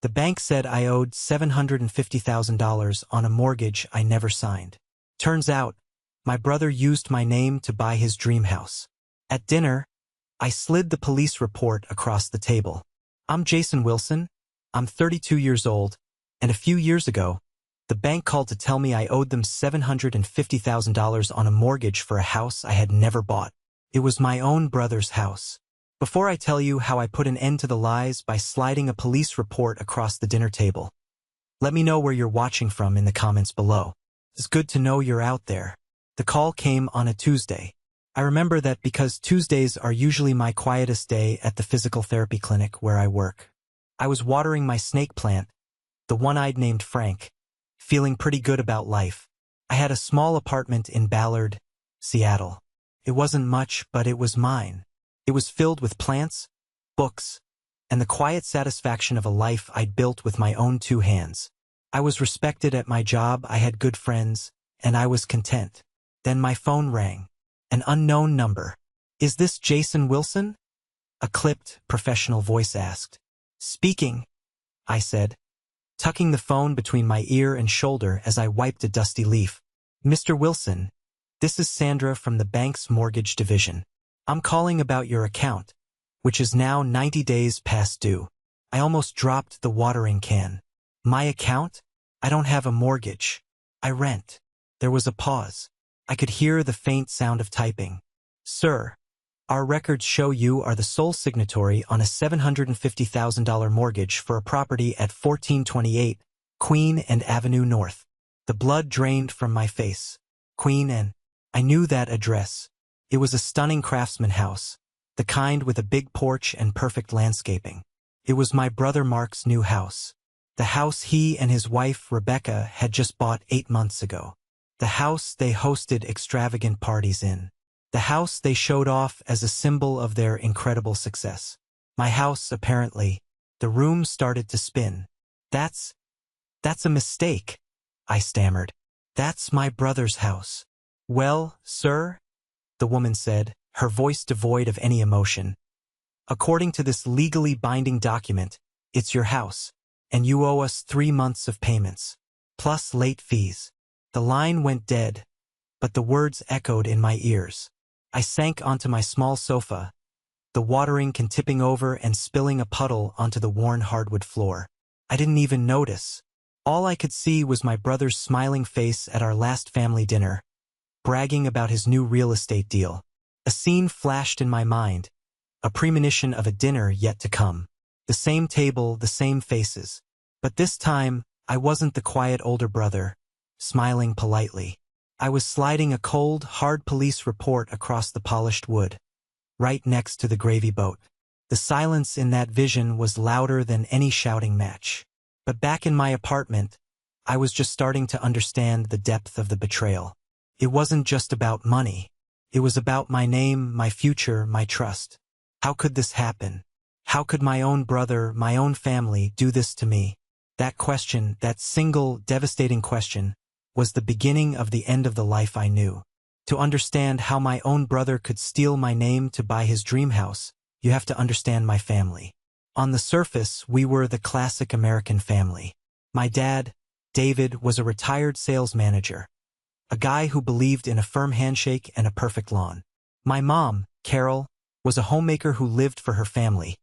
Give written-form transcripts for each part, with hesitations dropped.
The bank said I owed $750,000 on a mortgage I never signed. Turns out, my brother used my name to buy his dream house. At dinner, I slid the police report across the table. I'm Jason Wilson, I'm 32 years old, and a few years ago, the bank called to tell me I owed them $750,000 on a mortgage for a house I had never bought. It was my own brother's house. Before I tell you how I put an end to the lies by sliding a police report across the dinner table, let me know where you're watching from in the comments below. It's good to know you're out there. The call came on a Tuesday. I remember that because Tuesdays are usually my quietest day at the physical therapy clinic where I work. I was watering my snake plant, the one I'd named Frank, feeling pretty good about life. I had a small apartment in Ballard, Seattle. It wasn't much, but it was mine. It was filled with plants, books, and the quiet satisfaction of a life I'd built with my own two hands. I was respected at my job, I had good friends, and I was content. Then my phone rang. An unknown number. "Is this Jason Wilson?" a clipped, professional voice asked. "Speaking," I said, tucking the phone between my ear and shoulder as I wiped a dusty leaf. "Mr. Wilson, this is Sandra from the bank's mortgage division. I'm calling about your account, which is now 90 days past due." I almost dropped the watering can. "My account? I don't have a mortgage. I rent." There was a pause. I could hear the faint sound of typing. "Sir, our records show you are the sole signatory on a $750,000 mortgage for a property at 1428 Queen and Avenue North." The blood drained from my face. Queen and... I knew that address. It was a stunning craftsman house, the kind with a big porch and perfect landscaping. It was my brother Mark's new house. The house he and his wife Rebecca had just bought 8 months ago. The house they hosted extravagant parties in. The house they showed off as a symbol of their incredible success. My house, apparently. The room started to spin. That's a mistake," I stammered. "That's my brother's house." "Well, sir," the woman said, her voice devoid of any emotion. "According to this legally binding document, it's your house, and you owe us 3 months of payments, plus late fees." The line went dead, but the words echoed in my ears. I sank onto my small sofa, the watering can tipping over and spilling a puddle onto the worn hardwood floor. I didn't even notice. All I could see was my brother's smiling face at our last family dinner, bragging about his new real estate deal. A scene flashed in my mind, a premonition of a dinner yet to come. The same table, the same faces. But this time, I wasn't the quiet older brother, smiling politely. I was sliding a cold, hard police report across the polished wood, right next to the gravy boat. The silence in that vision was louder than any shouting match. But back in my apartment, I was just starting to understand the depth of the betrayal. It wasn't just about money. It was about my name, my future, my trust. How could this happen? How could my own brother, my own family, do this to me? That question, that single, devastating question, was the beginning of the end of the life I knew. To understand how my own brother could steal my name to buy his dream house, you have to understand my family. On the surface, we were the classic American family. My dad, David, was a retired sales manager, a guy who believed in a firm handshake and a perfect lawn. My mom, Carol, was a homemaker who lived for her family,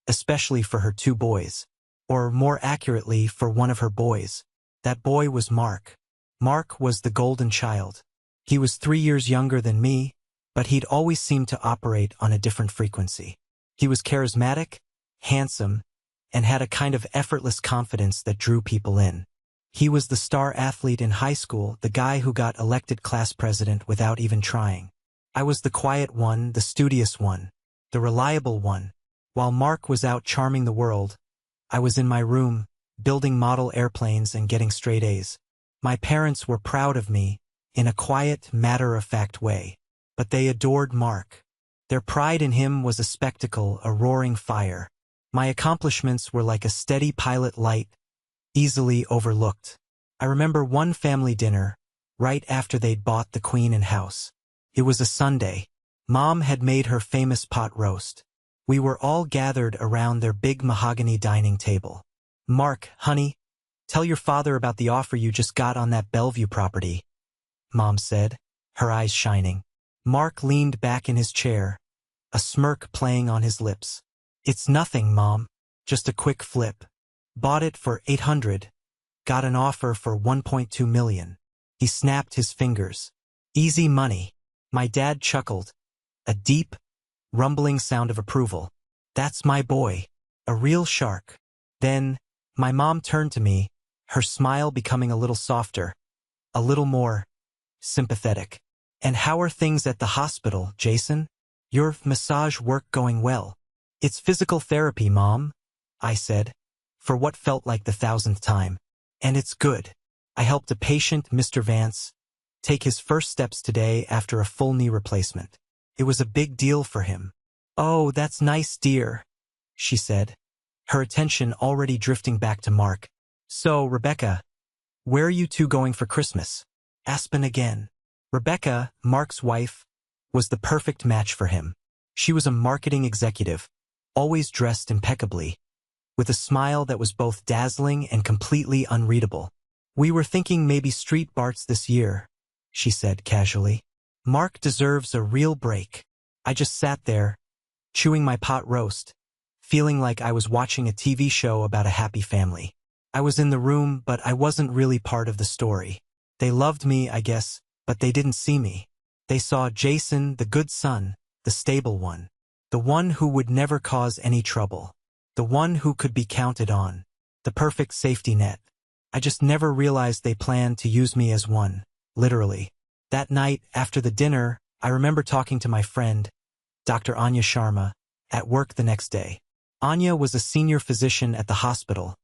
especially for her 2 boys. Or more accurately, for one of her boys. That boy was Mark. Mark was the golden child. He was 3 years younger than me, but he'd always seemed to operate on a different frequency. He was charismatic, handsome, and had a kind of effortless confidence that drew people in. He was the star athlete in high school, the guy who got elected class president without even trying. I was the quiet one, the studious one, the reliable one. While Mark was out charming the world, I was in my room, building model airplanes and getting straight A's. My parents were proud of me, in a quiet, matter-of-fact way. But they adored Mark. Their pride in him was a spectacle, a roaring fire. My accomplishments were like a steady pilot light, easily overlooked. I remember one family dinner, right after they'd bought the Queen and house. It was a Sunday. Mom had made her famous pot roast. We were all gathered around their big mahogany dining table. Mark, honey, tell your father about the offer you just got on that Bellevue property, Mom said, her eyes shining. Mark leaned back in his chair, a smirk playing on his lips. It's nothing, Mom. Just a quick flip. Bought it for $800. Got an offer for $1.2 million. He snapped his fingers. Easy money. My dad chuckled. A deep, rumbling sound of approval. That's my boy. A real shark. Then, my mom turned to me, her smile becoming a little softer, a little more sympathetic. And how are things at the hospital, Jason? Your massage work going well? It's physical therapy, Mom, I said, for what felt like the 1000th time. And it's good. I helped a patient, Mr. Vance, take his first steps today after a full knee replacement. It was a big deal for him. Oh, that's nice, dear, she said, her attention already drifting back to Mark. So, Rebecca, where are you two going for Christmas? Aspen again. Rebecca, Mark's wife, was the perfect match for him. She was a marketing executive, always dressed impeccably, with a smile that was both dazzling and completely unreadable. We were thinking maybe street Barts this year, she said casually. Mark deserves a real break. I just sat there, chewing my pot roast, feeling like I was watching a TV show about a happy family. I was in the room, but I wasn't really part of the story. They loved me, I guess, but they didn't see me. They saw Jason, the good son, the stable one, the one who would never cause any trouble, the one who could be counted on, the perfect safety net. I just never realized they planned to use me as one, literally. That night, after the dinner, I remember talking to my friend, Dr. Anya Sharma, at work the next day. Anya was a senior physician at the hospital,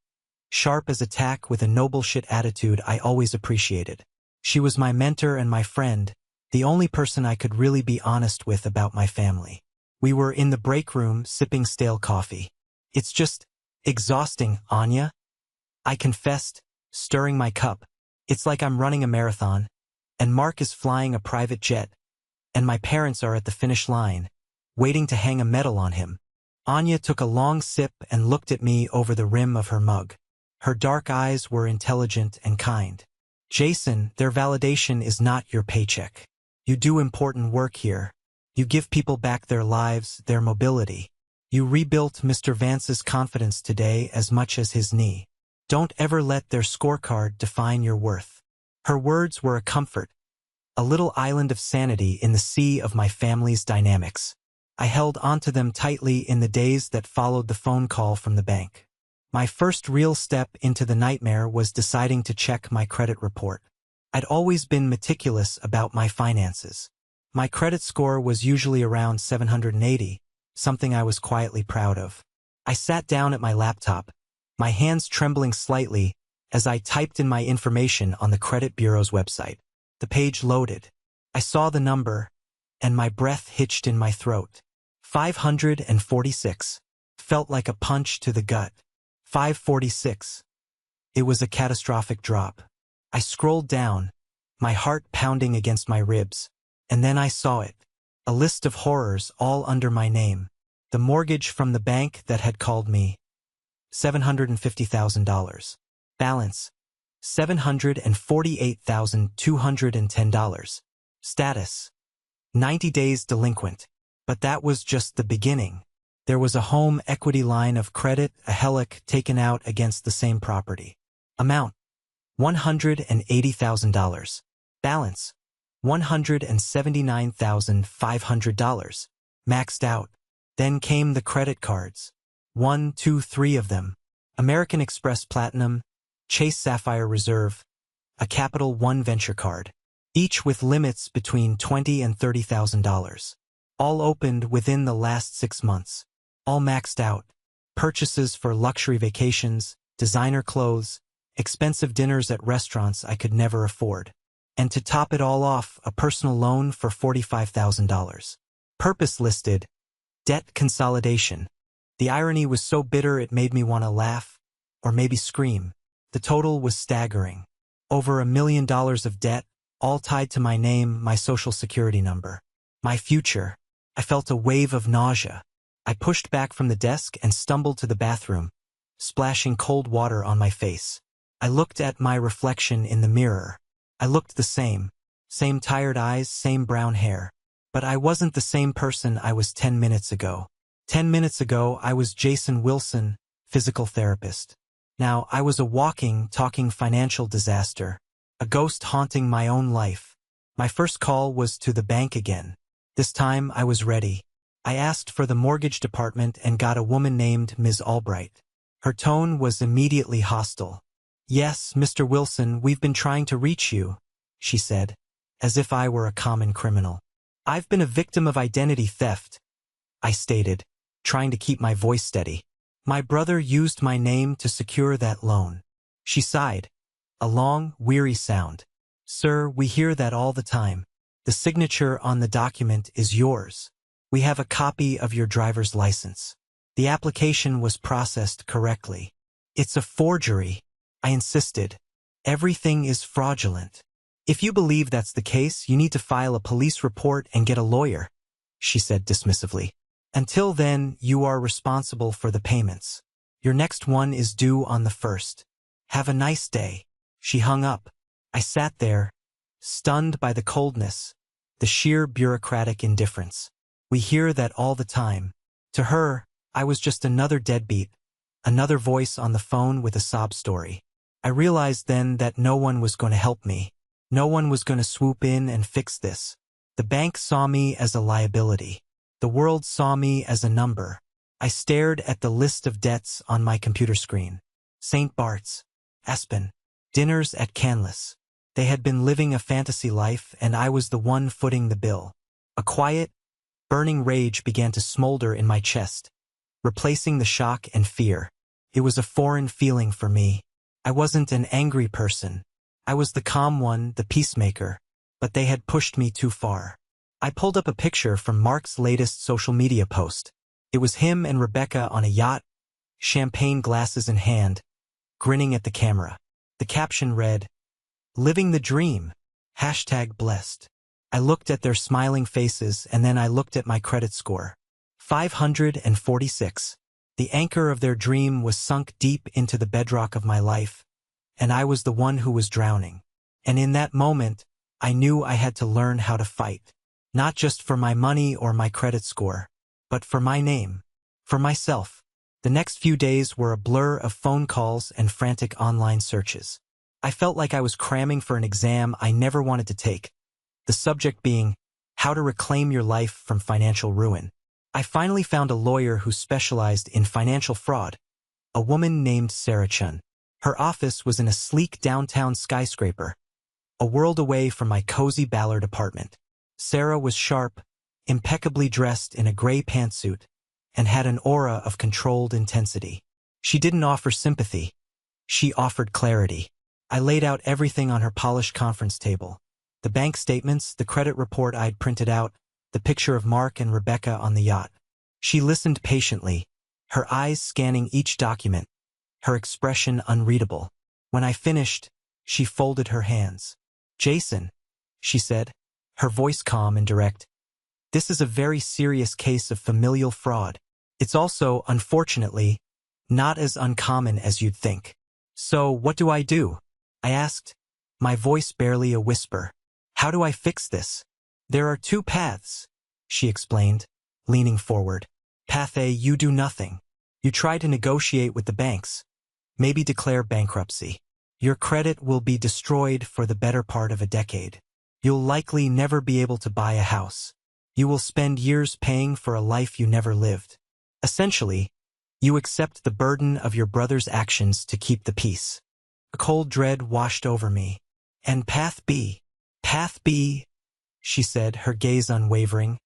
sharp as a tack with a noble shit attitude I always appreciated. She was my mentor and my friend, the only person I could really be honest with about my family. We were in the break room sipping stale coffee. It's just exhausting, Anya, I confessed, stirring my cup. It's like I'm running a marathon, and Mark is flying a private jet, and my parents are at the finish line, waiting to hang a medal on him. Anya took a long sip and looked at me over the rim of her mug. Her dark eyes were intelligent and kind. Jason, their validation is not your paycheck. You do important work here. You give people back their lives, their mobility. You rebuilt Mr. Vance's confidence today as much as his knee. Don't ever let their scorecard define your worth. Her words were a comfort, a little island of sanity in the sea of my family's dynamics. I held onto them tightly in the days that followed the phone call from the bank. My first real step into the nightmare was deciding to check my credit report. I'd always been meticulous about my finances. My credit score was usually around 780, something I was quietly proud of. I sat down at my laptop, my hands trembling slightly as I typed in my information on the credit bureau's website. The page loaded. I saw the number, and my breath hitched in my throat. 546. Felt like a punch to the gut. 546. It was a catastrophic drop. I scrolled down, my heart pounding against my ribs, and then I saw it. A list of horrors all under my name. The mortgage from the bank that had called me. $750,000. Balance. $748,210. Status. 90 days delinquent. But that was just the beginning. There was a home equity line of credit, a HELOC taken out against the same property. Amount. $180,000. Balance. $179,500. Maxed out. Then came the credit cards. 1, 2, 3 of them. American Express Platinum, Chase Sapphire Reserve, a Capital One Venture card. Each with limits between $20,000 and $30,000. All opened within the last 6 months. All maxed out. Purchases for luxury vacations, designer clothes, expensive dinners at restaurants I could never afford. And to top it all off, a personal loan for $45,000. Purpose listed, debt consolidation. The irony was so bitter it made me want to laugh, or maybe scream. The total was staggering. Over $1 million of debt, all tied to my name, my social security number. My future. I felt a wave of nausea. I pushed back from the desk and stumbled to the bathroom, splashing cold water on my face. I looked at my reflection in the mirror. I looked the same. Same tired eyes, same brown hair. But I wasn't the same person I was 10 minutes ago. 10 minutes ago, I was Jason Wilson, physical therapist. Now, I was a walking, talking financial disaster. A ghost haunting my own life. My first call was to the bank again. This time, I was ready. I asked for the mortgage department and got a woman named Ms. Albright. Her tone was immediately hostile. "Yes, Mr. Wilson, we've been trying to reach you," she said, as if I were a common criminal. "I've been a victim of identity theft," I stated, trying to keep my voice steady. "My brother used my name to secure that loan." She sighed, a long, weary sound. "Sir, we hear that all the time. The signature on the document is yours. We have a copy of your driver's license. The application was processed correctly." "It's a forgery," I insisted. "Everything is fraudulent. If you believe that's the case, you need to file a police report and get a lawyer," she said dismissively. "Until then, you are responsible for the payments. Your next one is due on the 1st. Have a nice day." She hung up. I sat there, stunned by the coldness, the sheer bureaucratic indifference. We hear that all the time. To her, I was just another deadbeat, another voice on the phone with a sob story. I realized then that no one was going to help me. No one was going to swoop in and fix this. The bank saw me as a liability. The world saw me as a number. I stared at the list of debts on my computer screen. St. Bart's, Aspen, dinners at Canlis. They had been living a fantasy life, and I was the one footing the bill. A quiet, burning rage began to smolder in my chest, replacing the shock and fear. It was a foreign feeling for me. I wasn't an angry person. I was the calm one, the peacemaker, but they had pushed me too far. I pulled up a picture from Mark's latest social media post. It was him and Rebecca on a yacht, champagne glasses in hand, grinning at the camera. The caption read, "Living the dream, #blessed." I looked at their smiling faces, and then I looked at my credit score. 546. The anchor of their dream was sunk deep into the bedrock of my life, and I was the one who was drowning. And in that moment, I knew I had to learn how to fight. Not just for my money or my credit score, but for my name, for myself. The next few days were a blur of phone calls and frantic online searches. I felt like I was cramming for an exam I never wanted to take, the subject being how to reclaim your life from financial ruin. I finally found a lawyer who specialized in financial fraud, a woman named Ry4ns144. Her office was in a sleek downtown skyscraper, a world away from my cozy Ballard apartment. Sarah was sharp, impeccably dressed in a gray pantsuit, and had an aura of controlled intensity. She didn't offer sympathy. She offered clarity. I laid out everything on her polished conference table. The bank statements, the credit report I'd printed out, the picture of Mark and Rebecca on the yacht. She listened patiently, her eyes scanning each document, her expression unreadable. When I finished, she folded her hands. "Jason," she said, her voice calm and direct, "this is a very serious case of familial fraud. It's also, unfortunately, not as uncommon as you'd think." "So what do I do?" I asked, my voice barely a whisper. "How do I fix this?" "There are two paths," she explained, leaning forward. "Path A, you do nothing. You try to negotiate with the banks, maybe declare bankruptcy. Your credit will be destroyed for the better part of a decade. You'll likely never be able to buy a house. You will spend years paying for a life you never lived. Essentially, you accept the burden of your brother's actions to keep the peace." A cold dread washed over me. "And path B? Path B," she said, her gaze unwavering,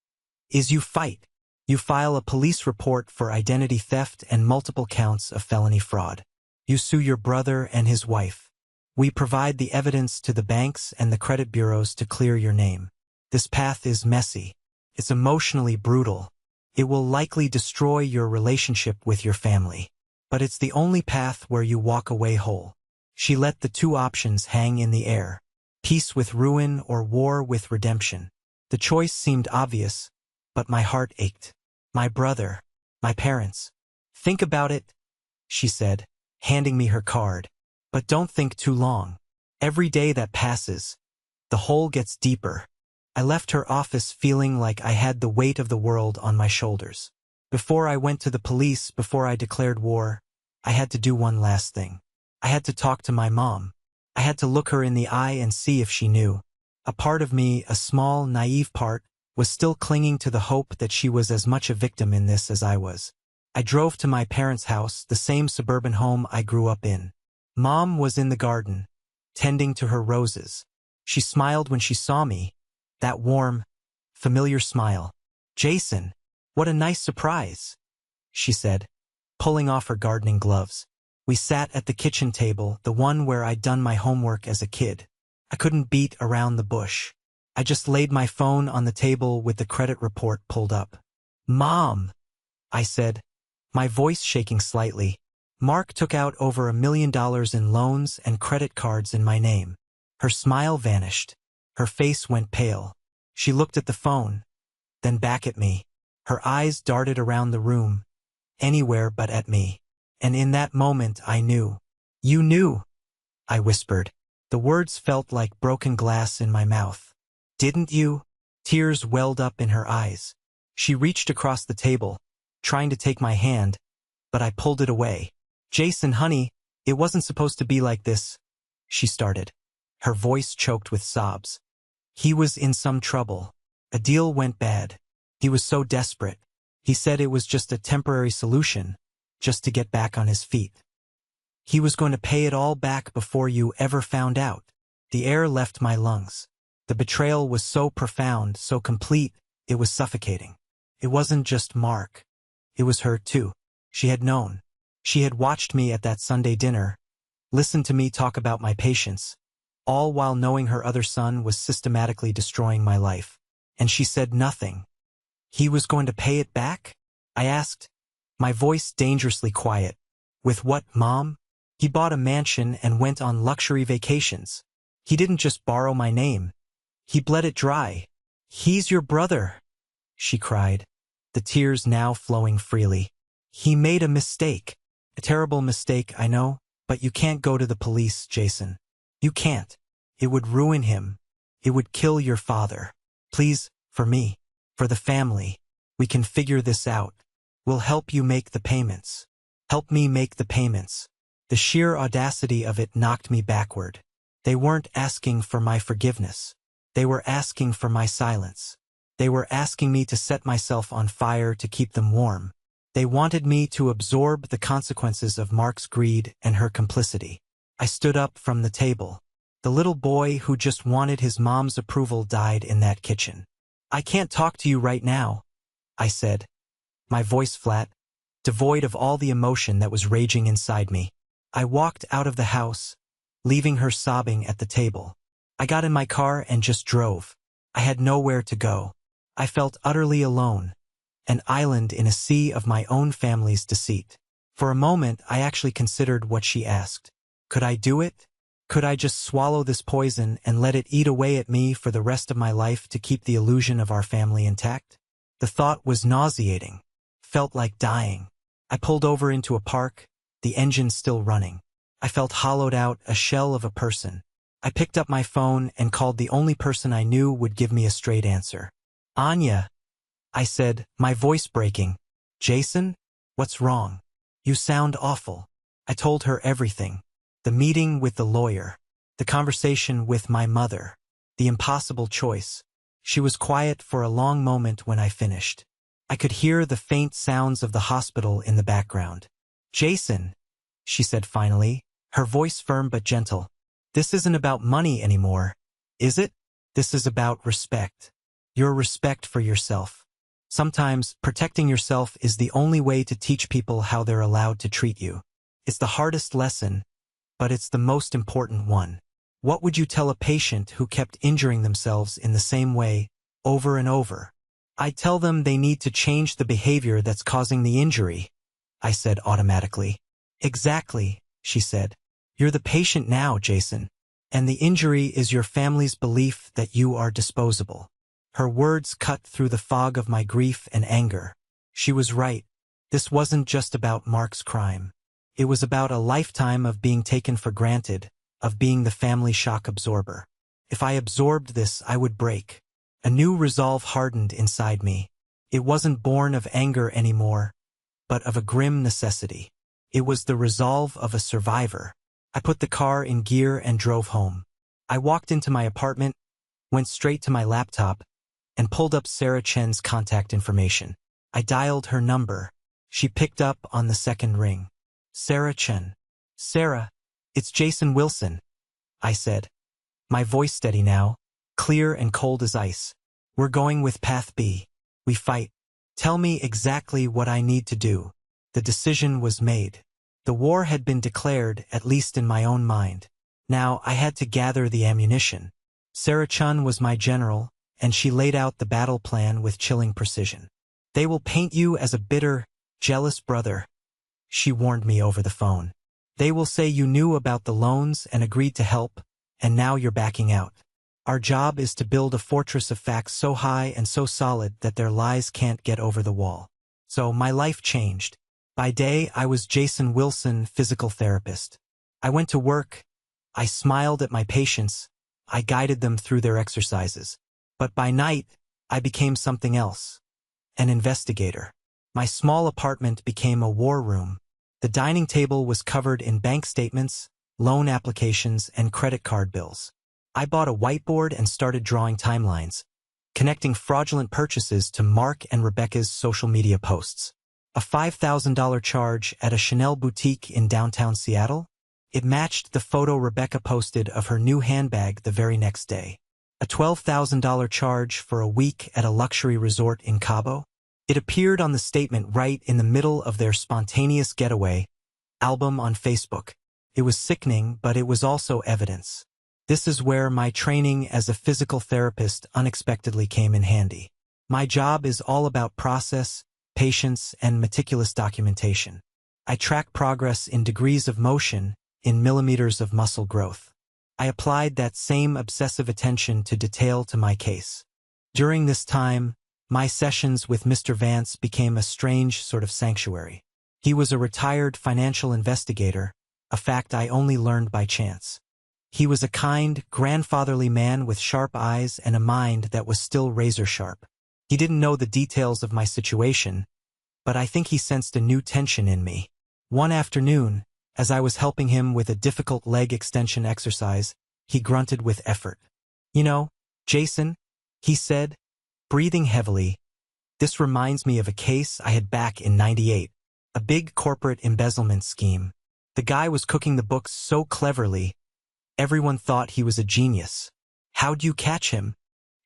"is you fight. You file a police report for identity theft and multiple counts of felony fraud. You sue your brother and his wife. We provide the evidence to the banks and the credit bureaus to clear your name. This path is messy. It's emotionally brutal. It will likely destroy your relationship with your family. But it's the only path where you walk away whole." She let the two options hang in the air. Peace with ruin or war with redemption. The choice seemed obvious, but my heart ached. My brother, my parents. "Think about it," she said, handing me her card. But don't think too long. Every day that passes, the hole gets deeper. I left her office feeling like I had the weight of the world on my shoulders. Before I went to the police, before I declared war, I had to do one last thing. I had to talk to my mom. I had to look her in the eye and see if she knew. A part of me, a small, naive part, was still clinging to the hope that she was as much a victim in this as I was. I drove to my parents' house, the same suburban home I grew up in. Mom was in the garden, tending to her roses. She smiled when she saw me, that warm, familiar smile. "Jason, what a nice surprise," she said, pulling off her gardening gloves. We sat at the kitchen table, the one where I'd done my homework as a kid. I couldn't beat around the bush. I just laid my phone on the table with the credit report pulled up. "Mom," I said, my voice shaking slightly. Mark took out over $1 million in loans and credit cards in my name. Her smile vanished. Her face went pale. She looked at the phone, then back at me. Her eyes darted around the room, anywhere but at me. And in that moment I knew. "You knew," I whispered. The words felt like broken glass in my mouth. "Didn't you?" Tears welled up in her eyes. She reached across the table, trying to take my hand, but I pulled it away. "Jason, honey, it wasn't supposed to be like this," she started. Her voice choked with sobs. "He was in some trouble. A deal went bad. He was so desperate. He said it was just a temporary solution, just to get back on his feet. He was going to pay it all back before you ever found out." The air left my lungs. The betrayal was so profound, so complete, it was suffocating. It wasn't just Mark. It was her too. She had known. She had watched me at that Sunday dinner, listened to me talk about my patience, all while knowing her other son was systematically destroying my life. And she said nothing. "He was going to pay it back?" I asked, my voice dangerously quiet. "With what, Mom? He bought a mansion and went on luxury vacations. He didn't just borrow my name. He bled it dry. He's your brother," she cried, the tears now flowing freely. "He made a mistake. A terrible mistake, I know, but you can't go to the police, Jason. You can't. It would ruin him. It would kill your father. Please, for me, for the family, we can figure this out. We'll help you make the payments. Help me make the payments." The sheer audacity of it knocked me backward. They weren't asking for my forgiveness. They were asking for my silence. They were asking me to set myself on fire to keep them warm. They wanted me to absorb the consequences of Mark's greed and her complicity. I stood up from the table. The little boy who just wanted his mom's approval died in that kitchen. "I can't talk to you right now," I said, my voice flat, devoid of all the emotion that was raging inside me. I walked out of the house, leaving her sobbing at the table. I got in my car and just drove. I had nowhere to go. I felt utterly alone, an island in a sea of my own family's deceit. For a moment, I actually considered what she asked. Could I do it? Could I just swallow this poison and let it eat away at me for the rest of my life to keep the illusion of our family intact? The thought was nauseating. Felt like dying. I pulled over into a park, the engine still running. I felt hollowed out, a shell of a person. I picked up my phone and called the only person I knew would give me a straight answer. "Anya," I said, my voice breaking. "Jason? What's wrong? You sound awful." I told her everything. The meeting with the lawyer. The conversation with my mother. The impossible choice. She was quiet for a long moment when I finished. I could hear the faint sounds of the hospital in the background. "Jason," she said finally, her voice firm but gentle. "This isn't about money anymore, is it? This is about respect. Your respect for yourself. Sometimes protecting yourself is the only way to teach people how they're allowed to treat you. It's the hardest lesson, but it's the most important one. What would you tell a patient who kept injuring themselves in the same way, over and over?" "I'd tell them they need to change the behavior that's causing the injury," I said automatically. "Exactly," she said. "You're the patient now, Jason, and the injury is your family's belief that you are disposable." Her words cut through the fog of my grief and anger. She was right. This wasn't just about Mark's crime. It was about a lifetime of being taken for granted, of being the family shock absorber. If I absorbed this, I would break. A new resolve hardened inside me. It wasn't born of anger anymore, but of a grim necessity. It was the resolve of a survivor. I put the car in gear and drove home. I walked into my apartment, went straight to my laptop, and pulled up Sarah Chen's contact information. I dialed her number. She picked up on the second ring. Sarah Chen. Sarah, it's Jason Wilson, I said. My voice steady now, clear and cold as ice. We're going with Path B. We fight. Tell me exactly what I need to do. The decision was made. The war had been declared, at least in my own mind. Now I had to gather the ammunition. Sarah Chen was my general, and she laid out the battle plan with chilling precision. They will paint you as a bitter, jealous brother, she warned me over the phone. They will say you knew about the loans and agreed to help, and now you're backing out. Our job is to build a fortress of facts so high and so solid that their lies can't get over the wall. So my life changed. By day, I was Jason Wilson, physical therapist. I went to work. I smiled at my patients. I guided them through their exercises. But by night, I became something else. An investigator. My small apartment became a war room. The dining table was covered in bank statements, loan applications, and credit card bills. I bought a whiteboard and started drawing timelines, connecting fraudulent purchases to Mark and Rebecca's social media posts. A $5,000 charge at a Chanel boutique in downtown Seattle? It matched the photo Rebecca posted of her new handbag the very next day. A $12,000 charge for a week at a luxury resort in Cabo? It appeared on the statement right in the middle of their spontaneous getaway album on Facebook. It was sickening, but it was also evidence. This is where my training as a physical therapist unexpectedly came in handy. My job is all about process, patience, and meticulous documentation. I track progress in degrees of motion, in millimeters of muscle growth. I applied that same obsessive attention to detail to my case. During this time, my sessions with Mr. Vance became a strange sort of sanctuary. He was a retired financial investigator, a fact I only learned by chance. He was a kind, grandfatherly man with sharp eyes and a mind that was still razor-sharp. He didn't know the details of my situation, but I think he sensed a new tension in me. One afternoon, as I was helping him with a difficult leg extension exercise, he grunted with effort. "You know, Jason," he said, breathing heavily, "this reminds me of a case I had back in '98, a big corporate embezzlement scheme. The guy was cooking the books so cleverly, everyone thought he was a genius. How'd you catch him?"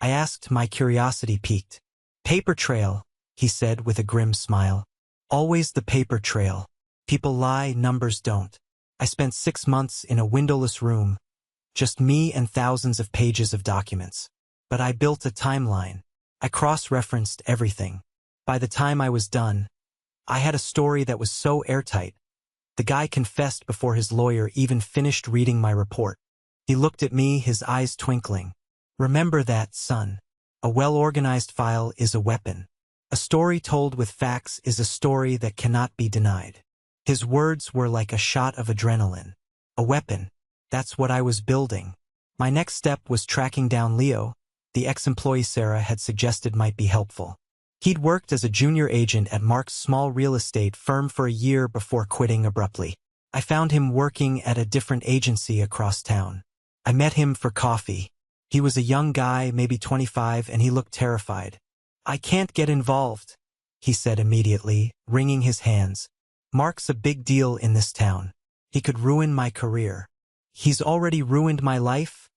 I asked, my curiosity piqued. "Paper trail," he said with a grim smile. "Always the paper trail. People lie, numbers don't. I spent 6 months in a windowless room, just me and thousands of pages of documents. But I built a timeline. I cross-referenced everything. By the time I was done, I had a story that was so airtight. The guy confessed before his lawyer even finished reading my report. He looked at me, his eyes twinkling. "Remember that, son. A well-organized file is a weapon. A story told with facts is a story that cannot be denied." His words were like a shot of adrenaline. A weapon. That's what I was building. My next step was tracking down Leo, the ex-employee Sarah had suggested might be helpful. He'd worked as a junior agent at Mark's small real estate firm for a year before quitting abruptly. I found him working at a different agency across town. I met him for coffee. He was a young guy, maybe 25, and he looked terrified. "I can't get involved," he said immediately, wringing his hands. "Mark's a big deal in this town. He could ruin my career." "He's already ruined my life?"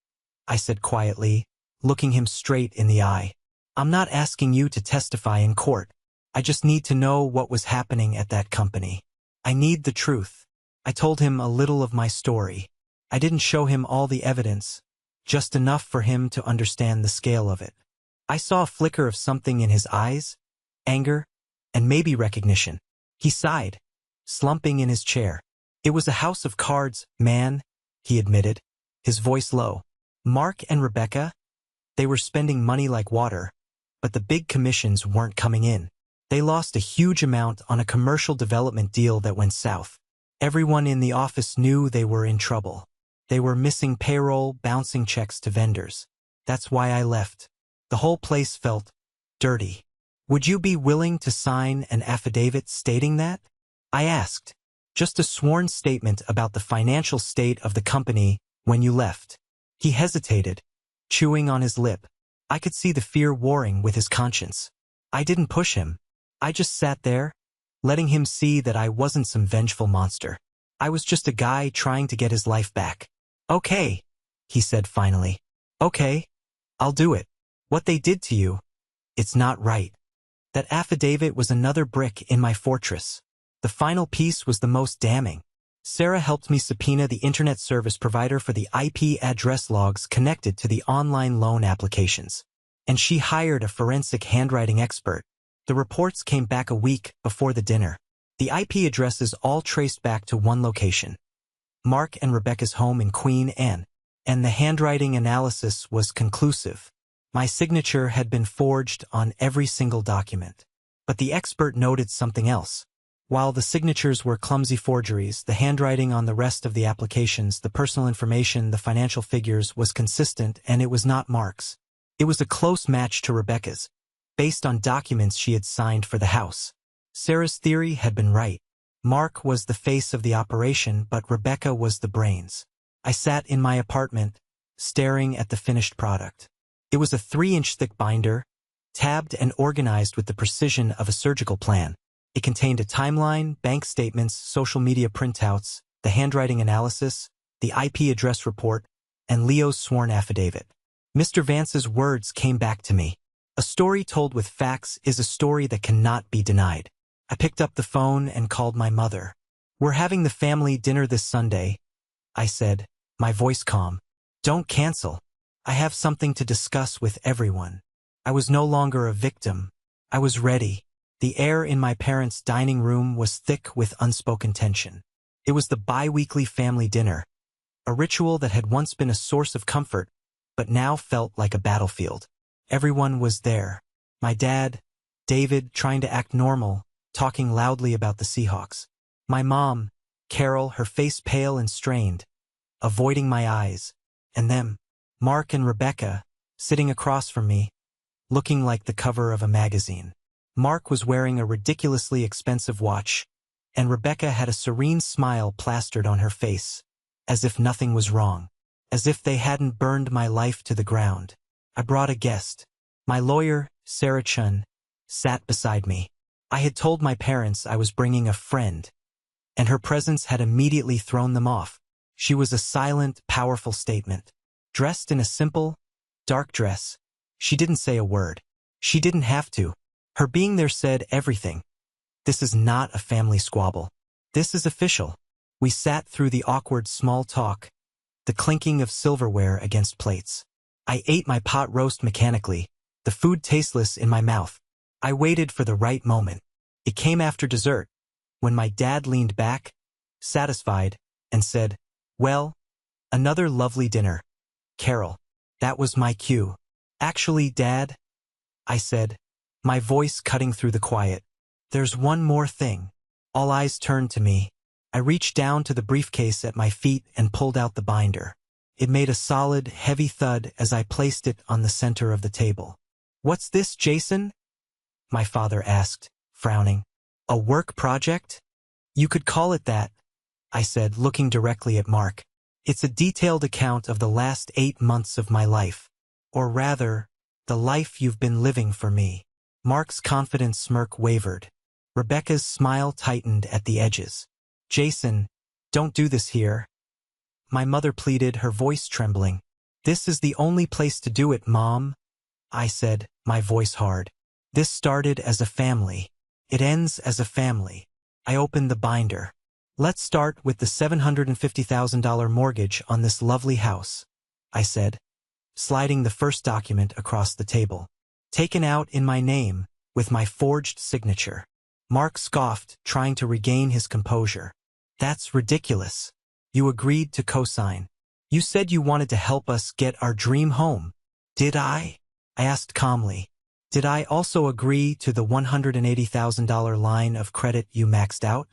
I said quietly, looking him straight in the eye. "I'm not asking you to testify in court. I just need to know what was happening at that company. I need the truth." I told him a little of my story. I didn't show him all the evidence, just enough for him to understand the scale of it. I saw a flicker of something in his eyes, anger, and maybe recognition. He sighed, slumping in his chair. "It was a house of cards, man," he admitted, his voice low. "Mark and Rebecca, they were spending money like water, but the big commissions weren't coming in. They lost a huge amount on a commercial development deal that went south. Everyone in the office knew they were in trouble. They were missing payroll, bouncing checks to vendors. That's why I left. The whole place felt dirty. Would you be willing to sign an affidavit stating that? I asked. Just a sworn statement about the financial state of the company when you left. He hesitated, chewing on his lip. I could see the fear warring with his conscience. I didn't push him. I just sat there, letting him see that I wasn't some vengeful monster. I was just a guy trying to get his life back. Okay, he said finally. Okay, I'll do it. What they did to you, it's not right. That affidavit was another brick in my fortress. The final piece was the most damning. Sarah helped me subpoena the internet service provider for the IP address logs connected to the online loan applications. And she hired a forensic handwriting expert. The reports came back a week before the dinner. The IP addresses all traced back to one location, Mark and Rebecca's home in Queen Anne, and the handwriting analysis was conclusive. My signature had been forged on every single document. But the expert noted something else. While the signatures were clumsy forgeries, the handwriting on the rest of the applications, the personal information, the financial figures was consistent, and it was not Mark's. It was a close match to Rebecca's, based on documents she had signed for the house. Sarah's theory had been right. Mark was the face of the operation, but Rebecca was the brains. I sat in my apartment, staring at the finished product. It was a 3-inch thick binder, tabbed and organized with the precision of a surgical plan. It contained a timeline, bank statements, social media printouts, the handwriting analysis, the IP address report, and Leo's sworn affidavit. Mr. Vance's words came back to me. A story told with facts is a story that cannot be denied. I picked up the phone and called my mother. We're having the family dinner this Sunday, I said, my voice calm. Don't cancel. I have something to discuss with everyone. I was no longer a victim. I was ready. The air in my parents' dining room was thick with unspoken tension. It was the bi-weekly family dinner, a ritual that had once been a source of comfort, but now felt like a battlefield. Everyone was there. My dad, David, trying to act normal, talking loudly about the Seahawks. My mom, Carol, her face pale and strained, avoiding my eyes. And them, Mark and Rebecca, sitting across from me, looking like the cover of a magazine. Mark was wearing a ridiculously expensive watch, and Rebecca had a serene smile plastered on her face, as if nothing was wrong, as if they hadn't burned my life to the ground. I brought a guest. My lawyer, Sarah Chun, sat beside me. I had told my parents I was bringing a friend, and her presence had immediately thrown them off. She was a silent, powerful statement. Dressed in a simple, dark dress, she didn't say a word. She didn't have to. Her being there said everything. This is not a family squabble. This is official. We sat through the awkward small talk, the clinking of silverware against plates. I ate my pot roast mechanically, the food tasteless in my mouth. I waited for the right moment. It came after dessert, when my dad leaned back, satisfied, and said, "Well, another lovely dinner, Carol." That was my cue. "Actually, Dad," I said, my voice cutting through the quiet, "there's one more thing." All eyes turned to me. I reached down to the briefcase at my feet and pulled out the binder. It made a solid, heavy thud as I placed it on the center of the table. "What's this, Jason?" my father asked, frowning. "A work project?" "You could call it that," I said, looking directly at Mark. "It's a detailed account of the last 8 months of my life. Or rather, the life you've been living for me." Mark's confident smirk wavered. Rebecca's smile tightened at the edges. "Jason, don't do this here," my mother pleaded, her voice trembling. "This is the only place to do it, Mom," I said, my voice hard. "This started as a family. It ends as a family." I opened the binder. "Let's start with the $750,000 mortgage on this lovely house," I said, sliding the first document across the table. "Taken out in my name, with my forged signature." Mark scoffed, trying to regain his composure. "That's ridiculous. You agreed to co-sign. You said you wanted to help us get our dream home." "Did I?" I asked calmly. "Did I also agree to the $180,000 line of credit you maxed out?"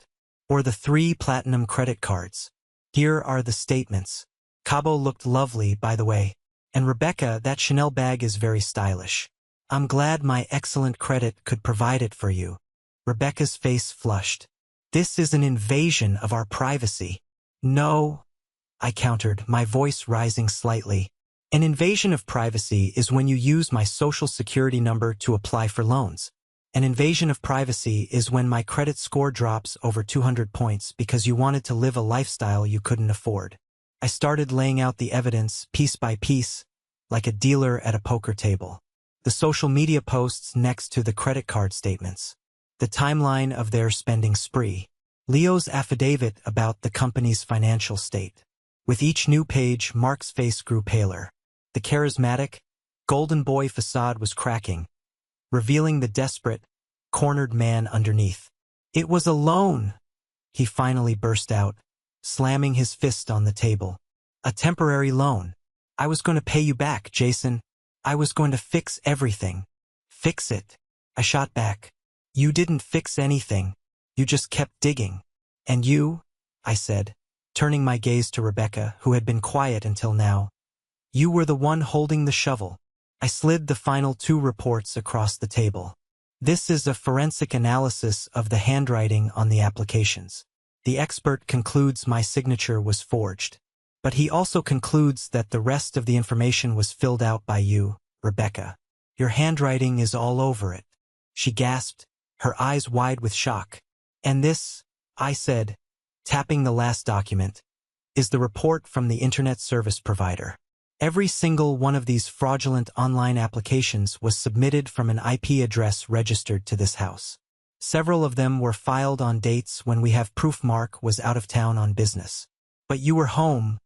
Or the 3 platinum credit cards? Here are the statements. Cabo looked lovely, by the way. And Rebecca, that Chanel bag is very stylish. I'm glad my excellent credit could provide it for you. Rebecca's face flushed. This is an invasion of our privacy. No, I countered, my voice rising slightly. An invasion of privacy is when you use my social security number to apply for loans. An invasion of privacy is when my credit score drops over 200 points because you wanted to live a lifestyle you couldn't afford. I started laying out the evidence piece by piece, like a dealer at a poker table. The social media posts next to the credit card statements. The timeline of their spending spree. Leo's affidavit about the company's financial state. With each new page, Mark's face grew paler. The charismatic, golden boy facade was cracking, revealing the desperate, cornered man underneath. It was a loan, he finally burst out, slamming his fist on the table. A temporary loan. I was going to pay you back, Jason. I was going to fix everything. Fix it. I shot back. You didn't fix anything. You just kept digging. And you, I said, turning my gaze to Rebecca, who had been quiet until now. You were the one holding the shovel. I slid the final 2 reports across the table. This is a forensic analysis of the handwriting on the applications. The expert concludes my signature was forged. But he also concludes that the rest of the information was filled out by you, Rebecca. Your handwriting is all over it. She gasped, her eyes wide with shock. And this, I said, tapping the last document, is the report from the internet service provider. Every single one of these fraudulent online applications was submitted from an IP address registered to this house. Several of them were filed on dates when we have proof Mark was out of town on business. But you were home,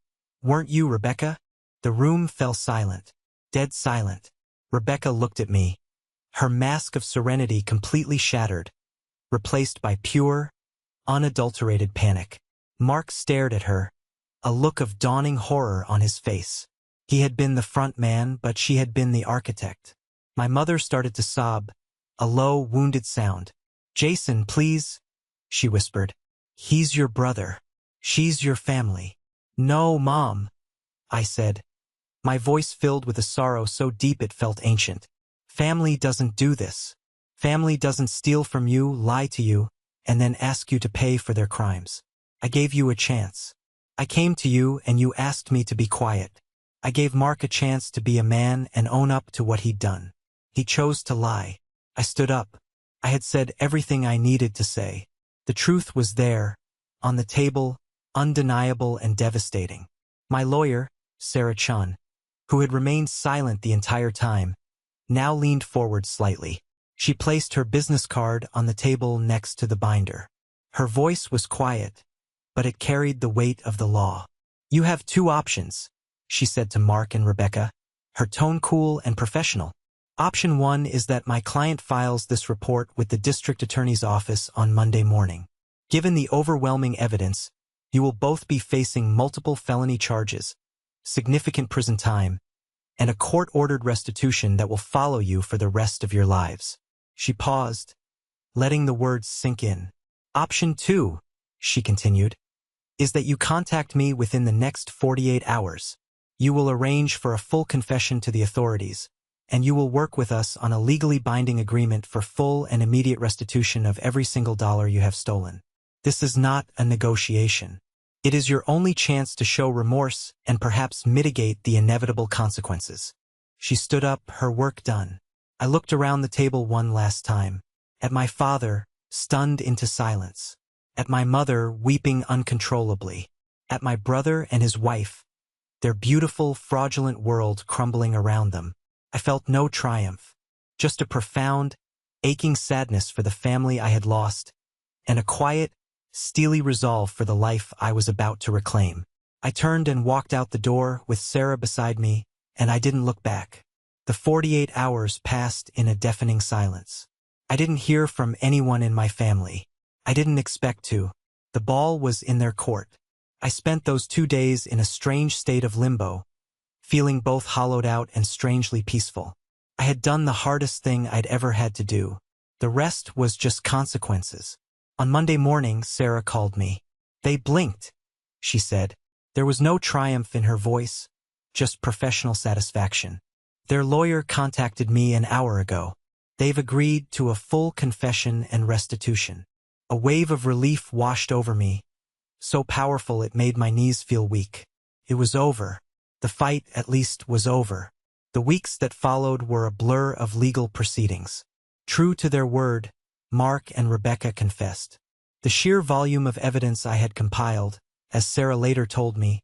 weren't you, Rebecca? The room fell silent, dead silent. Rebecca looked at me, her mask of serenity completely shattered, replaced by pure, unadulterated panic. Mark stared at her, a look of dawning horror on his face. He had been the front man, but she had been the architect. My mother started to sob, a low, wounded sound. Jason, please, she whispered. He's your brother. She's your family. No, Mom, I said, my voice filled with a sorrow so deep it felt ancient. Family doesn't do this. Family doesn't steal from you, lie to you, and then ask you to pay for their crimes. I gave you a chance. I came to you and you asked me to be quiet. I gave Mark a chance to be a man and own up to what he'd done. He chose to lie. I stood up. I had said everything I needed to say. The truth was there, on the table, undeniable and devastating. My lawyer, Sarah Chun, who had remained silent the entire time, now leaned forward slightly. She placed her business card on the table next to the binder. Her voice was quiet, but it carried the weight of the law. You have 2 options, she said to Mark and Rebecca, her tone cool and professional. Option 1 is that my client files this report with the district attorney's office on Monday morning. Given the overwhelming evidence, you will both be facing multiple felony charges, significant prison time, and a court-ordered restitution that will follow you for the rest of your lives. She paused, letting the words sink in. Option 2, she continued, is that you contact me within the next 48 hours. You will arrange for a full confession to the authorities, and you will work with us on a legally binding agreement for full and immediate restitution of every single dollar you have stolen. This is not a negotiation. It is your only chance to show remorse and perhaps mitigate the inevitable consequences. She stood up, her work done. I looked around the table one last time, at my father, stunned into silence, at my mother, weeping uncontrollably, at my brother and his wife, their beautiful, fraudulent world crumbling around them. I felt no triumph, just a profound, aching sadness for the family I had lost, and a quiet, steely resolve for the life I was about to reclaim. I turned and walked out the door with Sarah beside me, and I didn't look back. The 48 hours passed in a deafening silence. I didn't hear from anyone in my family. I didn't expect to. The ball was in their court. I spent those 2 days in a strange state of limbo, feeling both hollowed out and strangely peaceful. I had done the hardest thing I'd ever had to do. The rest was just consequences. On Monday morning, Sarah called me. They blinked, she said. There was no triumph in her voice, just professional satisfaction. Their lawyer contacted me an hour ago. They've agreed to a full confession and restitution. A wave of relief washed over me, so powerful it made my knees feel weak. It was over. The fight, at least, was over. The weeks that followed were a blur of legal proceedings. True to their word, Mark and Rebecca confessed. The sheer volume of evidence I had compiled, as Sarah later told me,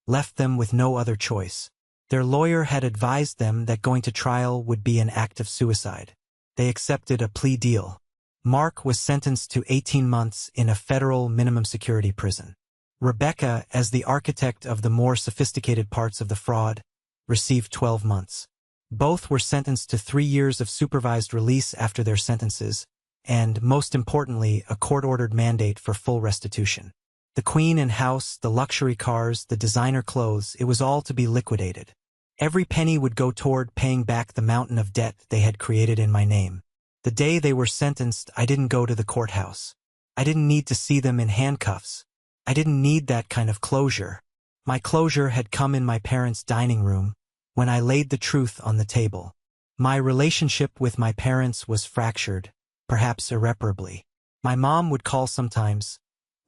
left them with no other choice. Their lawyer had advised them that going to trial would be an act of suicide. They accepted a plea deal. Mark was sentenced to 18 months in a federal minimum security prison. Rebecca, as the architect of the more sophisticated parts of the fraud, received 12 months. Both were sentenced to 3 years of supervised release after their sentences, and, most importantly, a court-ordered mandate for full restitution. The queen and house, the luxury cars, the designer clothes, it was all to be liquidated. Every penny would go toward paying back the mountain of debt they had created in my name. The day they were sentenced, I didn't go to the courthouse. I didn't need to see them in handcuffs. I didn't need that kind of closure. My closure had come in my parents' dining room, when I laid the truth on the table. My relationship with my parents was fractured, perhaps irreparably. My mom would call sometimes,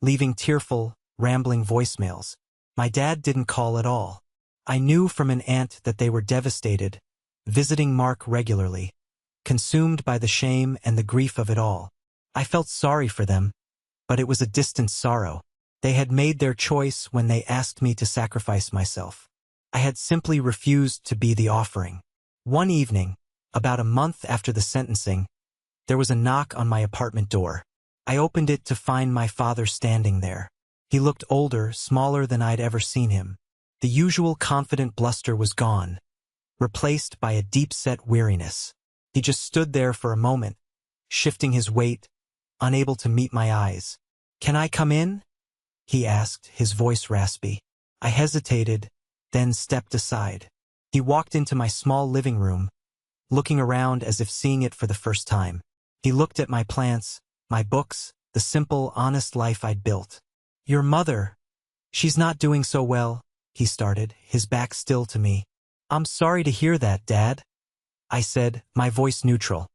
leaving tearful, rambling voicemails. My dad didn't call at all. I knew from an aunt that they were devastated, visiting Mark regularly, consumed by the shame and the grief of it all. I felt sorry for them, but it was a distant sorrow. They had made their choice when they asked me to sacrifice myself. I had simply refused to be the offering. One evening, about a month after the sentencing, there was a knock on my apartment door. I opened it to find my father standing there. He looked older, smaller than I'd ever seen him. The usual confident bluster was gone, replaced by a deep-set weariness. He just stood there for a moment, shifting his weight, unable to meet my eyes. "Can I come in?" he asked, his voice raspy. I hesitated, then stepped aside. He walked into my small living room, looking around as if seeing it for the first time. He looked at my plants, my books, the simple, honest life I'd built. "Your mother, she's not doing so well," he started, his back still to me. "I'm sorry to hear that, Dad," I said, my voice neutral.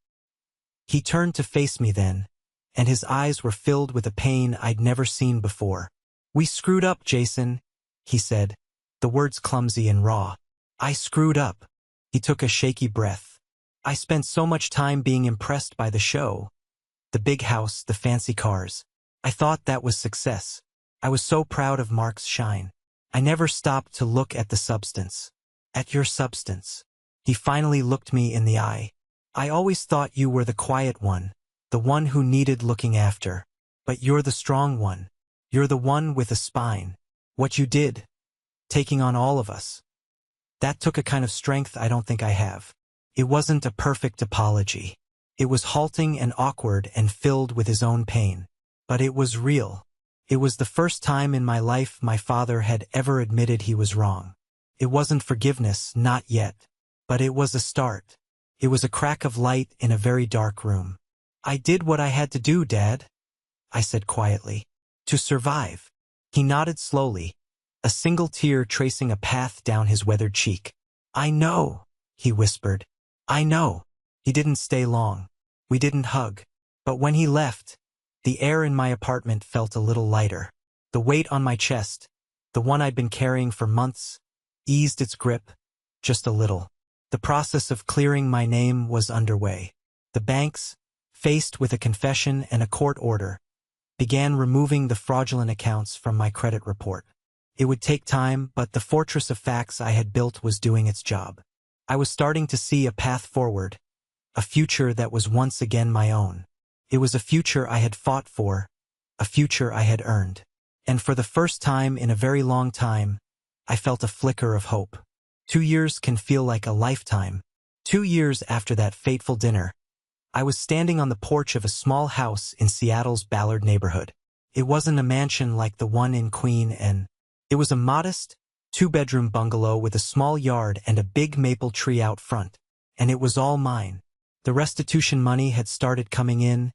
He turned to face me then, and his eyes were filled with a pain I'd never seen before. "We screwed up, Jason," he said, the words clumsy and raw. "I screwed up." He took a shaky breath. "I spent so much time being impressed by the show. The big house, the fancy cars. I thought that was success. I was so proud of Mark's shine. I never stopped to look at the substance. At your substance." He finally looked me in the eye. "I always thought you were the quiet one, the one who needed looking after. But you're the strong one. You're the one with a spine. What you did, taking on all of us. That took a kind of strength I don't think I have. It wasn't a perfect apology. It was halting and awkward and filled with his own pain. But it was real. It was the first time in my life my father had ever admitted he was wrong. It wasn't forgiveness, not yet. But it was a start. It was a crack of light in a very dark room. "I did what I had to do, Dad," I said quietly. "To survive." He nodded slowly, a single tear tracing a path down his weathered cheek. "I know," he whispered. "I know." He didn't stay long. We didn't hug. But when he left, the air in my apartment felt a little lighter. The weight on my chest, the one I'd been carrying for months, eased its grip, just a little. The process of clearing my name was underway. The banks, faced with a confession and a court order, began removing the fraudulent accounts from my credit report. It would take time, but the fortress of facts I had built was doing its job. I was starting to see a path forward, a future that was once again my own. It was a future I had fought for, a future I had earned. And for the first time in a very long time, I felt a flicker of hope. 2 years can feel like a lifetime. 2 years after that fateful dinner, I was standing on the porch of a small house in Seattle's Ballard neighborhood. It wasn't a mansion like the one in Queen Anne. It was a modest, 2-bedroom bungalow with a small yard and a big maple tree out front. And it was all mine. The restitution money had started coming in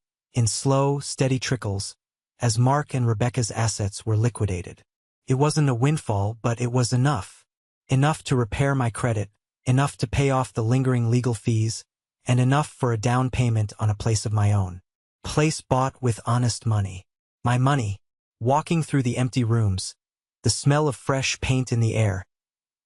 slow, steady trickles, as Mark and Rebecca's assets were liquidated. It wasn't a windfall, but it was enough. Enough to repair my credit, enough to pay off the lingering legal fees, and enough for a down payment on a place of my own. Place bought with honest money. My money. Walking through the empty rooms, the smell of fresh paint in the air,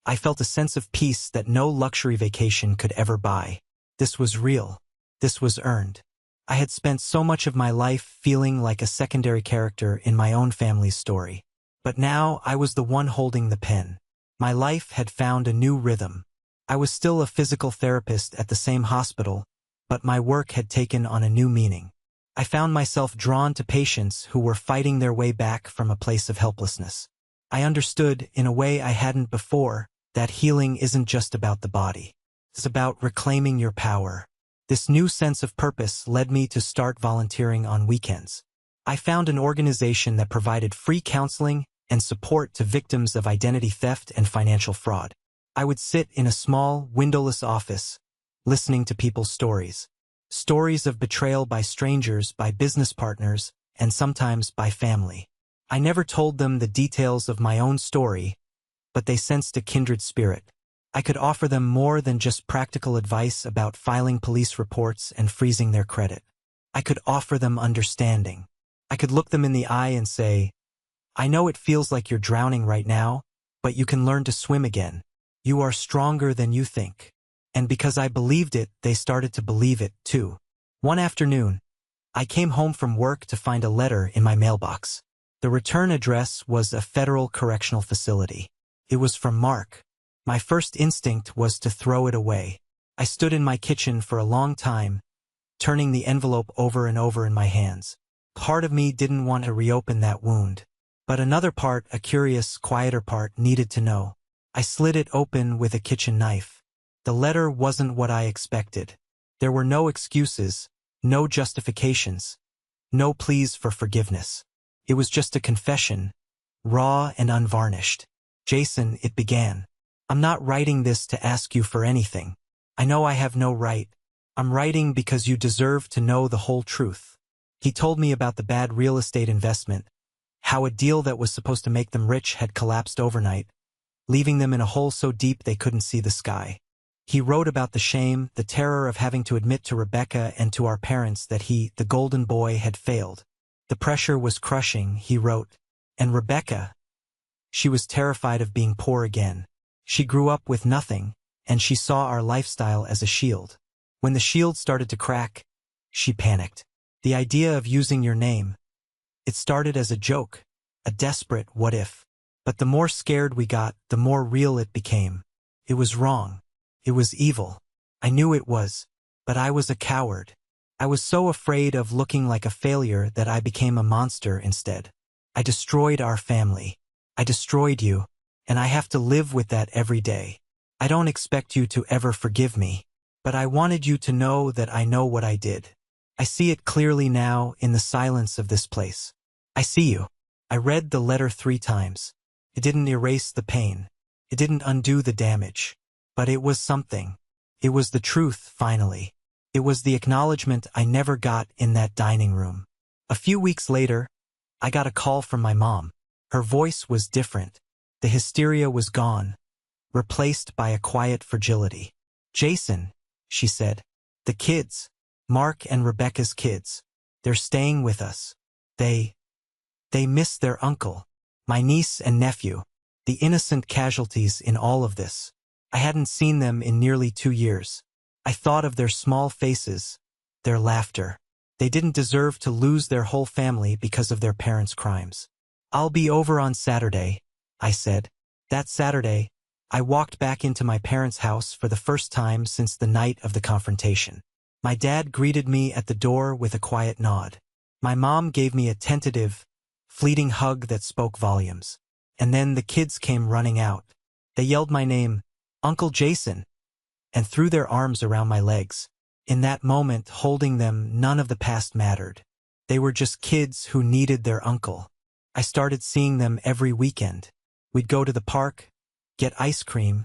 I felt a sense of peace that no luxury vacation could ever buy. This was real. This was earned. I had spent so much of my life feeling like a secondary character in my own family's story. But now I was the one holding the pen. My life had found a new rhythm. I was still a physical therapist at the same hospital, but my work had taken on a new meaning. I found myself drawn to patients who were fighting their way back from a place of helplessness. I understood, in a way I hadn't before, that healing isn't just about the body. It's about reclaiming your power. This new sense of purpose led me to start volunteering on weekends. I found an organization that provided free counseling and support to victims of identity theft and financial fraud. I would sit in a small, windowless office, listening to people's stories. Stories of betrayal by strangers, by business partners, and sometimes by family. I never told them the details of my own story, but they sensed a kindred spirit. I could offer them more than just practical advice about filing police reports and freezing their credit. I could offer them understanding. I could look them in the eye and say, I know it feels like you're drowning right now, but you can learn to swim again. You are stronger than you think. And because I believed it, they started to believe it, too. One afternoon, I came home from work to find a letter in my mailbox. The return address was a federal correctional facility. It was from Mark. My first instinct was to throw it away. I stood in my kitchen for a long time, turning the envelope over and over in my hands. Part of me didn't want to reopen that wound. But another part, a curious, quieter part, needed to know. I slid it open with a kitchen knife. The letter wasn't what I expected. There were no excuses, no justifications, no pleas for forgiveness. It was just a confession, raw and unvarnished. Jason, it began. I'm not writing this to ask you for anything. I know I have no right. I'm writing because you deserve to know the whole truth. He told me about the bad real estate investment, how a deal that was supposed to make them rich had collapsed overnight, leaving them in a hole so deep they couldn't see the sky. He wrote about the shame, the terror of having to admit to Rebecca and to our parents that he, the golden boy, had failed. The pressure was crushing, he wrote. And Rebecca, she was terrified of being poor again. She grew up with nothing, and she saw our lifestyle as a shield. When the shield started to crack, she panicked. The idea of using your name, it started as a joke, a desperate what if. But the more scared we got, the more real it became. It was wrong. It was evil. I knew it was, but I was a coward. I was so afraid of looking like a failure that I became a monster instead. I destroyed our family. I destroyed you, and I have to live with that every day. I don't expect you to ever forgive me, but I wanted you to know that I know what I did. I see it clearly now in the silence of this place. I see you. I read the letter 3 times. It didn't erase the pain. It didn't undo the damage. But it was something. It was the truth, finally. It was the acknowledgement I never got in that dining room. A few weeks later, I got a call from my mom. Her voice was different. The hysteria was gone, replaced by a quiet fragility. Jason, she said, the kids, Mark and Rebecca's kids, they're staying with us. They miss their uncle, my niece and nephew, the innocent casualties in all of this. I hadn't seen them in nearly 2 years. I thought of their small faces, their laughter. They didn't deserve to lose their whole family because of their parents' crimes. I'll be over on Saturday, I said. That Saturday, I walked back into my parents' house for the first time since the night of the confrontation. My dad greeted me at the door with a quiet nod. My mom gave me a tentative, fleeting hug that spoke volumes. And then the kids came running out. They yelled my name, Uncle Jason, and threw their arms around my legs. In that moment, holding them, none of the past mattered. They were just kids who needed their uncle. I started seeing them every weekend. We'd go to the park, get ice cream,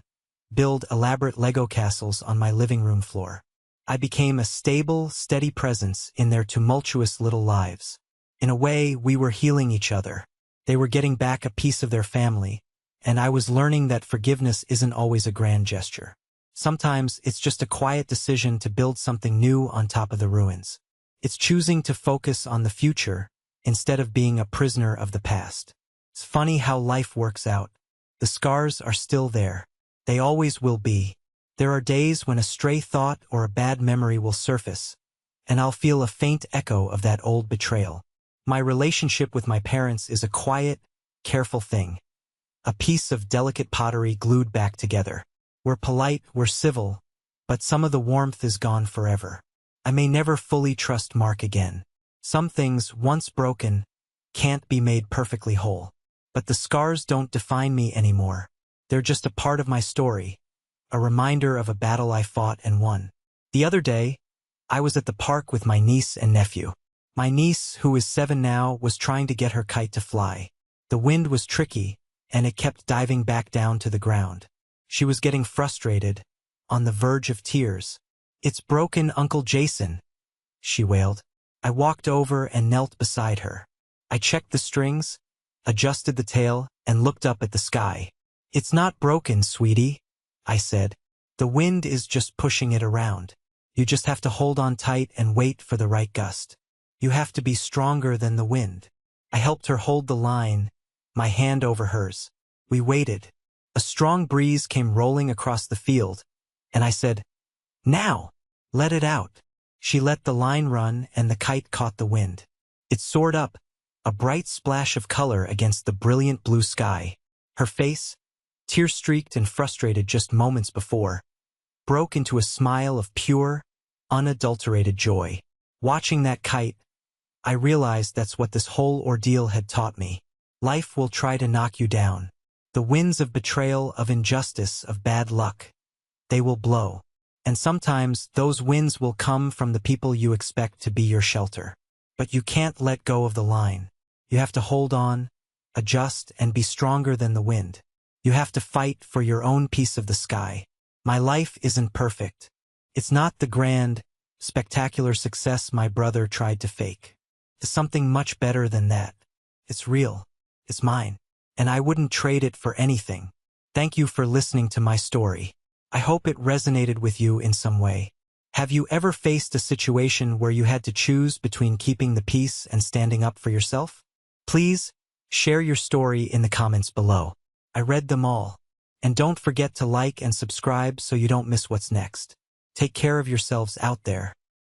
build elaborate Lego castles on my living room floor. I became a stable, steady presence in their tumultuous little lives. In a way, we were healing each other. They were getting back a piece of their family, and I was learning that forgiveness isn't always a grand gesture. Sometimes it's just a quiet decision to build something new on top of the ruins. It's choosing to focus on the future instead of being a prisoner of the past. It's funny how life works out. The scars are still there. They always will be. There are days when a stray thought or a bad memory will surface, and I'll feel a faint echo of that old betrayal. My relationship with my parents is a quiet, careful thing. A piece of delicate pottery glued back together. We're polite, we're civil, but some of the warmth is gone forever. I may never fully trust Mark again. Some things, once broken, can't be made perfectly whole. But the scars don't define me anymore. They're just a part of my story, a reminder of a battle I fought and won. The other day, I was at the park with my niece and nephew. My niece, who is 7 now, was trying to get her kite to fly. The wind was tricky, and it kept diving back down to the ground. She was getting frustrated, on the verge of tears. "It's broken, Uncle Jason," she wailed. I walked over and knelt beside her. I checked the strings, adjusted the tail, and looked up at the sky. "It's not broken, sweetie," I said. "The wind is just pushing it around. You just have to hold on tight and wait for the right gust. You have to be stronger than the wind." I helped her hold the line, my hand over hers. We waited. A strong breeze came rolling across the field, and I said, "Now, let it out." She let the line run, and the kite caught the wind. It soared up, a bright splash of color against the brilliant blue sky. Her face, tear-streaked and frustrated just moments before, broke into a smile of pure, unadulterated joy. Watching that kite, I realized that's what this whole ordeal had taught me. Life will try to knock you down. The winds of betrayal, of injustice, of bad luck, they will blow. And sometimes those winds will come from the people you expect to be your shelter. But you can't let go of the line. You have to hold on, adjust, and be stronger than the wind. You have to fight for your own piece of the sky. My life isn't perfect. It's not the grand, spectacular success my brother tried to fake. It's something much better than that. It's real. It's mine. And I wouldn't trade it for anything. Thank you for listening to my story. I hope it resonated with you in some way. Have you ever faced a situation where you had to choose between keeping the peace and standing up for yourself? Please, share your story in the comments below. I read them all. And don't forget to like and subscribe so you don't miss what's next. Take care of yourselves out there.